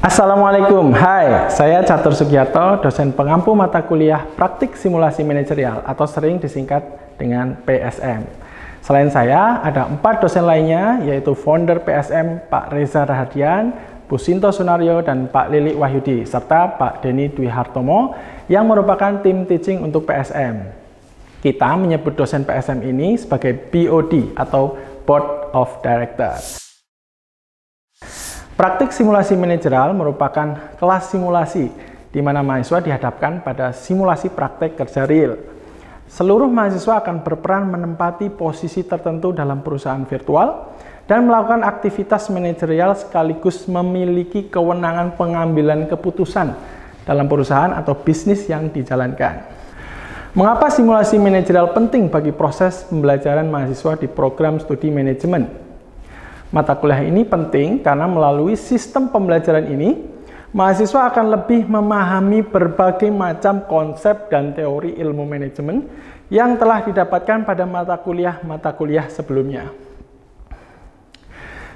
Assalamualaikum, hai, saya Catur Sugiarto, dosen pengampu mata kuliah Praktik Simulasi Manajerial atau sering disingkat dengan PSM. Selain saya, ada 4 dosen lainnya, yaitu founder PSM Pak Reza Rahadian, Bu Sinto Sunario, dan Pak Lilik Wahyudi, serta Pak Denny Dwi Hartomo yang merupakan tim teaching untuk PSM. Kita menyebut dosen PSM ini sebagai BOD atau Board of Directors. Praktik simulasi manajerial merupakan kelas simulasi di mana mahasiswa dihadapkan pada simulasi praktek kerja real. Seluruh mahasiswa akan berperan menempati posisi tertentu dalam perusahaan virtual dan melakukan aktivitas manajerial sekaligus memiliki kewenangan pengambilan keputusan dalam perusahaan atau bisnis yang dijalankan. Mengapa simulasi manajerial penting bagi proses pembelajaran mahasiswa di program studi manajemen? Mata kuliah ini penting karena melalui sistem pembelajaran ini, mahasiswa akan lebih memahami berbagai macam konsep dan teori ilmu manajemen yang telah didapatkan pada mata kuliah sebelumnya.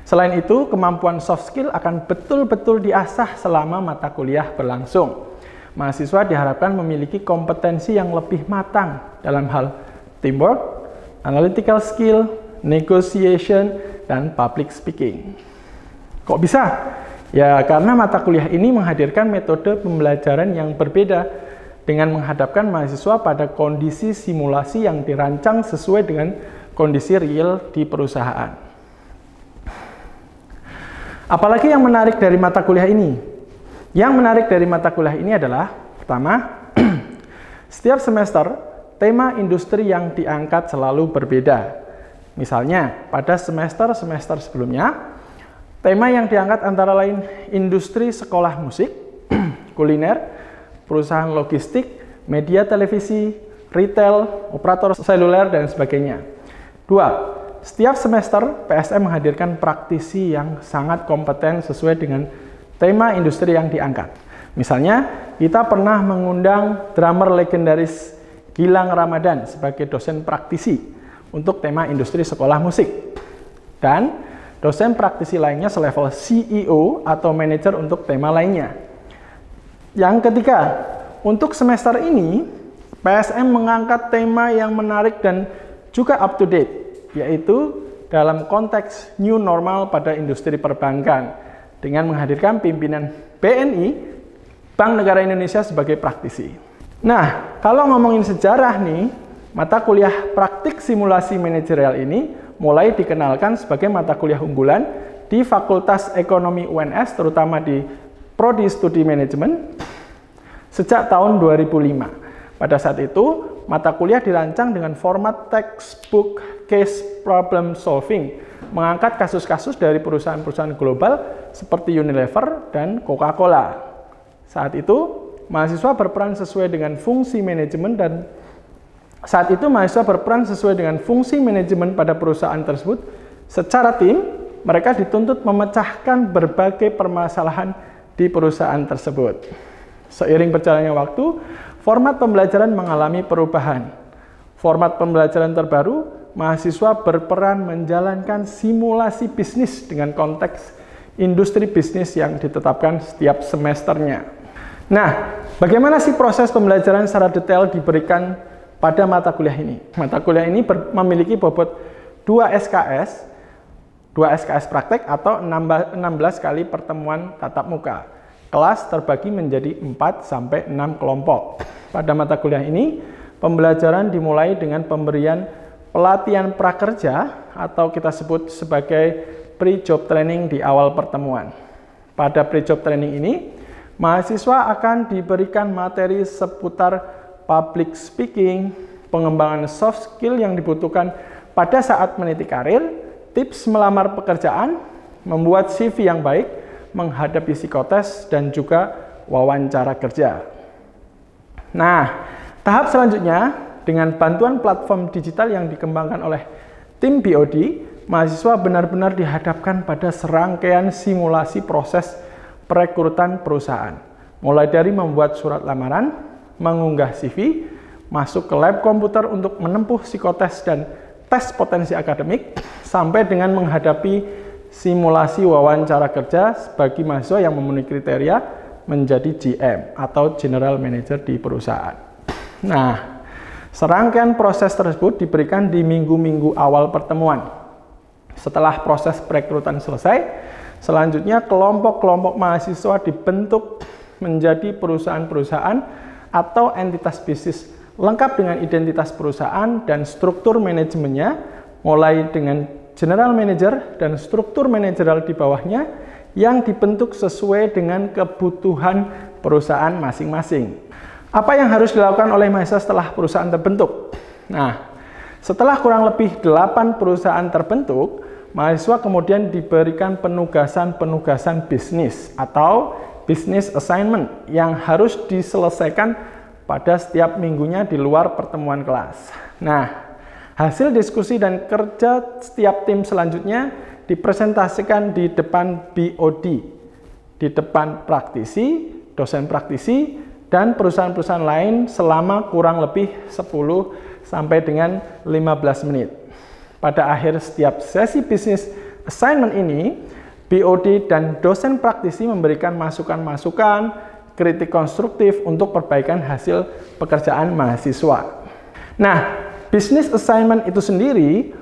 Selain itu, kemampuan soft skill akan betul-betul diasah selama mata kuliah berlangsung. Mahasiswa diharapkan memiliki kompetensi yang lebih matang dalam hal teamwork, analytical skill, negotiation, dan public speaking. Kok bisa? Ya, karena mata kuliah ini menghadirkan metode pembelajaran yang berbeda dengan menghadapkan mahasiswa pada kondisi simulasi yang dirancang sesuai dengan kondisi real di perusahaan. Apalagi yang menarik dari mata kuliah ini? Yang menarik dari mata kuliah ini adalah, pertama, setiap semester tema industri yang diangkat selalu berbeda. Misalnya, pada semester sebelumnya, tema yang diangkat antara lain industri sekolah musik, kuliner, perusahaan logistik, media televisi, retail, operator seluler, dan sebagainya. 2. Setiap semester, PSM menghadirkan praktisi yang sangat kompeten sesuai dengan tema industri yang diangkat. Misalnya, kita pernah mengundang drummer legendaris Gilang Ramadan sebagai dosen praktisi untuk tema industri sekolah musik. Dan dosen praktisi lainnya selevel CEO atau manajer untuk tema lainnya. Yang ketiga, untuk semester ini, PSM mengangkat tema yang menarik dan juga up to date, yaitu dalam konteks new normal pada industri perbankan, dengan menghadirkan pimpinan BNI, Bank Negara Indonesia sebagai praktisi. Nah, kalau ngomongin sejarah nih, mata kuliah praktik simulasi manajerial ini mulai dikenalkan sebagai mata kuliah unggulan di Fakultas Ekonomi UNS, terutama di Prodi Studi Manajemen, sejak tahun 2005. Pada saat itu, mata kuliah dirancang dengan format textbook case problem solving, mengangkat kasus-kasus dari perusahaan-perusahaan global seperti Unilever dan Coca-Cola. Saat itu, mahasiswa berperan sesuai dengan fungsi manajemen pada perusahaan tersebut. Secara tim, mereka dituntut memecahkan berbagai permasalahan di perusahaan tersebut. Seiring berjalannya waktu, format pembelajaran mengalami perubahan. Format pembelajaran terbaru, mahasiswa berperan menjalankan simulasi bisnis dengan konteks industri bisnis yang ditetapkan setiap semesternya. Nah, bagaimana sih proses pembelajaran secara detail diberikan pada mata kuliah ini? Mata kuliah ini memiliki bobot 2 SKS praktek atau 16 kali pertemuan tatap muka. Kelas terbagi menjadi 4-6 kelompok. Pada mata kuliah ini, pembelajaran dimulai dengan pemberian pelatihan prakerja atau kita sebut sebagai pre-job training di awal pertemuan. Pada pre-job training ini, mahasiswa akan diberikan materi seputar public speaking, pengembangan soft skill yang dibutuhkan pada saat meniti karir, tips melamar pekerjaan, membuat CV yang baik, menghadapi psikotes, dan juga wawancara kerja. Nah, tahap selanjutnya, dengan bantuan platform digital yang dikembangkan oleh tim BOD, mahasiswa benar-benar dihadapkan pada serangkaian simulasi proses perekrutan perusahaan. Mulai dari membuat surat lamaran, mengunggah CV, masuk ke lab komputer untuk menempuh psikotes dan tes potensi akademik, sampai dengan menghadapi simulasi wawancara kerja bagi mahasiswa yang memenuhi kriteria menjadi GM atau General Manager di perusahaan. Nah, serangkaian proses tersebut diberikan di minggu-minggu awal pertemuan. Setelah proses perekrutan selesai, selanjutnya kelompok-kelompok mahasiswa dibentuk menjadi perusahaan-perusahaan atau entitas bisnis lengkap dengan identitas perusahaan dan struktur manajemennya, mulai dengan General Manager dan struktur manajerial di bawahnya yang dibentuk sesuai dengan kebutuhan perusahaan masing-masing. Apa yang harus dilakukan oleh mahasiswa setelah perusahaan terbentuk? Nah, setelah kurang lebih 8 perusahaan terbentuk, mahasiswa kemudian diberikan penugasan-penugasan bisnis atau business assignment yang harus diselesaikan pada setiap minggunya di luar pertemuan kelas. Nah, hasil diskusi dan kerja setiap tim selanjutnya dipresentasikan di depan BOD, di depan praktisi, dosen praktisi, dan perusahaan-perusahaan lain selama kurang lebih 10 sampai dengan 15 menit. Pada akhir setiap sesi bisnis assignment ini, BOD dan dosen praktisi memberikan masukan-masukan, kritik konstruktif untuk perbaikan hasil pekerjaan mahasiswa. Nah, business assignment itu sendiri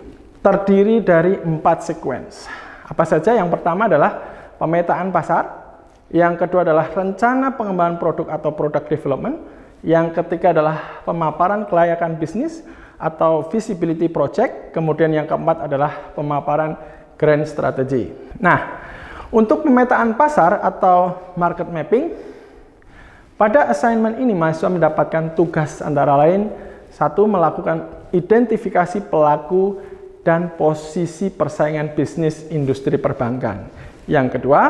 terdiri dari 4 sequence. Apa saja? Yang pertama adalah pemetaan pasar, yang kedua adalah rencana pengembangan produk atau product development, yang ketiga adalah pemaparan kelayakan bisnis atau visibility project, kemudian yang keempat adalah pemaparan grand strategy. Nah, untuk pemetaan pasar atau market mapping, pada assignment ini mahasiswa mendapatkan tugas antara lain, 1. Melakukan identifikasi pelaku dan posisi persaingan bisnis industri perbankan. Yang kedua,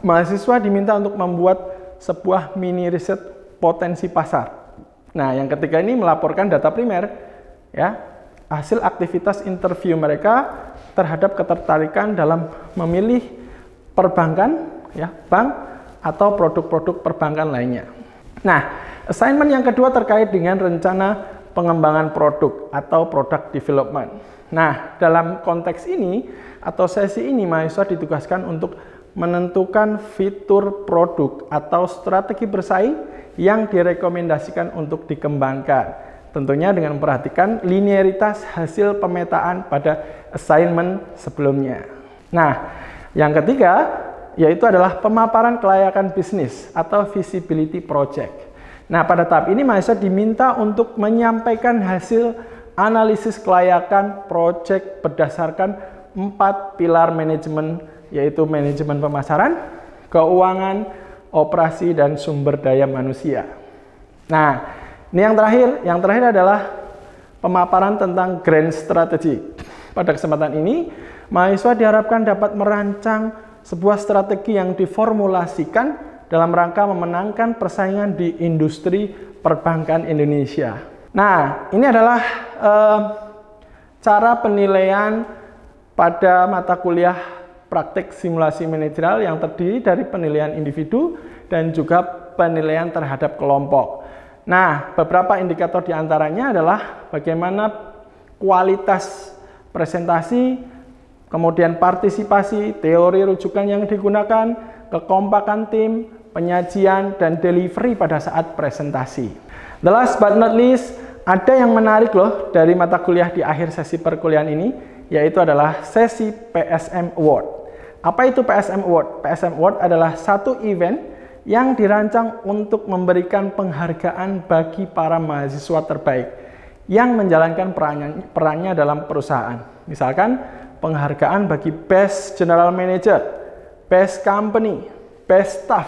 mahasiswa diminta untuk membuat sebuah mini riset potensi pasar. Nah, yang ketiga ini melaporkan data primer, ya, hasil aktivitas interview mereka terhadap ketertarikan dalam memilih perbankan, ya, bank atau produk-produk perbankan lainnya. Nah, assignment yang kedua terkait dengan rencana pengembangan produk atau product development. Nah, dalam konteks ini atau sesi ini mahasiswa ditugaskan untuk menentukan fitur produk atau strategi bersaing yang direkomendasikan untuk dikembangkan. Tentunya dengan memperhatikan linearitas hasil pemetaan pada assignment sebelumnya. Nah, yang ketiga yaitu adalah pemaparan kelayakan bisnis atau visibility project. Nah, pada tahap ini mahasiswa diminta untuk menyampaikan hasil analisis kelayakan project berdasarkan 4 pilar manajemen, yaitu manajemen pemasaran, keuangan, operasi, dan sumber daya manusia. Nah, ini yang terakhir adalah pemaparan tentang grand strategy. Pada kesempatan ini, mahasiswa diharapkan dapat merancang sebuah strategi yang diformulasikan dalam rangka memenangkan persaingan di industri perbankan Indonesia. Nah, ini adalah cara penilaian pada mata kuliah praktik simulasi manajerial yang terdiri dari penilaian individu dan juga penilaian terhadap kelompok. Nah, beberapa indikator diantaranya adalah bagaimana kualitas presentasi, kemudian partisipasi, teori rujukan yang digunakan, kekompakan tim, penyajian, dan delivery pada saat presentasi. The last but not least, ada yang menarik loh dari mata kuliah di akhir sesi perkuliahan ini, yaitu adalah sesi PSM Award. Apa itu PSM Award? PSM Award adalah satu event yang dirancang untuk memberikan penghargaan bagi para mahasiswa terbaik yang menjalankan perannya dalam perusahaan. Misalkan, penghargaan bagi Best General Manager, Best Company, Best Staff,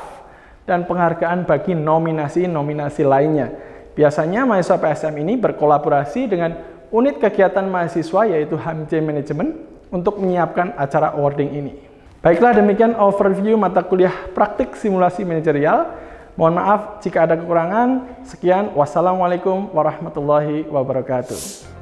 dan penghargaan bagi nominasi-nominasi lainnya. Biasanya mahasiswa PSM ini berkolaborasi dengan unit kegiatan mahasiswa yaitu HMJ Management untuk menyiapkan acara awarding ini. Baiklah, demikian overview mata kuliah praktik simulasi manajerial. Mohon maaf jika ada kekurangan. Sekian, wassalamualaikum warahmatullahi wabarakatuh.